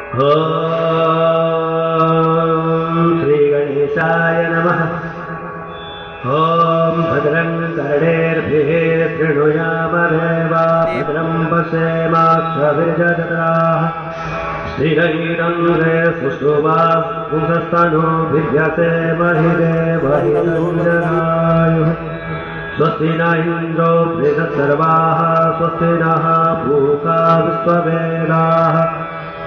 ॐ श्रीगणेशाय नमः। ॐ भद्रं कर्णेभिः शृणुयामदेवा भद्रं पश्येमाक्षभिर्यजत्राः श्रीरङ्गे सुष्ठुवा पुंसस्तनूभिर्यसे महिदेवहिरञ्जनायुः। स्वस्ति न इन्द्रो बृहत्सर्वाः स्वस्ति नः पूषा विश्ववेदाः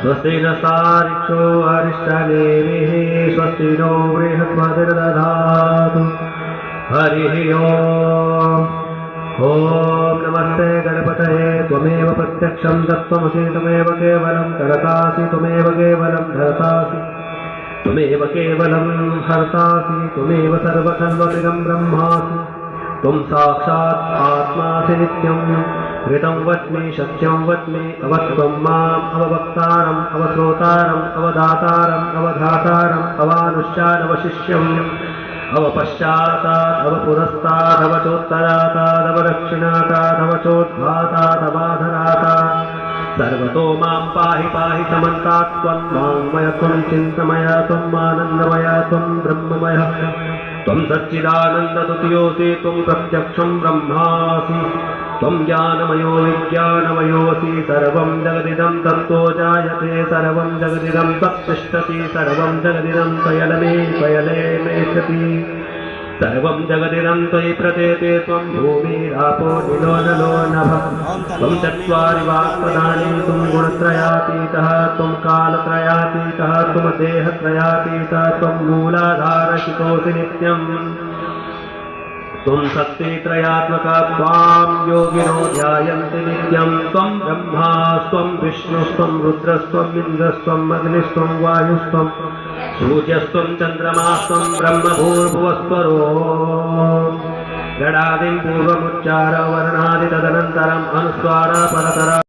स्वस्ति न सारिक्षो अरिष्टनेमिः स्वस्ति नो बृहस्पतिर्दधातु। हरिः ओम्। ॐ नमस्ते गणपतये त्वमेव प्रत्यक्षं तत्त्वमसि त्वमेव केवलं करतासि त्वमेव केवलं धरतासि त्वमेव केवलं हर्तासि त्वमेव सर्वकल्पमिदं ब्रह्मासि त्वं साक्षात् आत्मासि नित्यं ऋतं वच्मि सत्यं वच्मि अवत्वं माम् अववक्तारम् अवश्रोतारम् अवदातारम् अवधातारम् अवानुष्यानवशिष्यम् अवपश्चातात् अवपुरस्तात् अवचोत्तरातात् अवदक्षिणातात् अवचोद्घातात् अवाधरातात् सर्वतो मां पाहि पाहि समन्तात् त्वं वाङ्मय त्वं चिन्तमय त्वम् आनन्दमय त्वं ब्रह्ममय त्वं सच्चिदानन्दतुतियोऽसि त्वं प्रत्यक्षं ब्रह्मासि त्वं ज्ञानमयो विज्ञानमयोऽसि सर्वं जगदिदं तत्तो जायते सर्वं जगदिदं तत्तिष्ठति सर्वं जगदिदं त्वयलमे त्वयले मेष्यति सर्वं जगदिदं त्वयि प्रतीते त्वं भूमिरापो निलो नलो नभः त्वं चत्वारि वाक्पदानि त्वं गुणत्रयातीतः त्वं कालत्रयातीतः त्वं देहत्रयातीतः त्वं मूलाधारशितोऽसि नित्यम् त्वं शक्तित्रयात्मका त्वां योगिनो ध्यायन्ति नित्यं त्वं ब्रह्मा त्वं विष्णुस्त्वं रुद्रस्त्वम् इन्द्रस्त्वम् अग्निस्त्वं वायुस्त्वं सूर्यस्त्वं चन्द्रमास्त्वं ब्रह्मभूर्भुवस्वरो गणादिं पूर्वमुच्चार वर्णादि तदनन्तरम् अनुस्वार परतर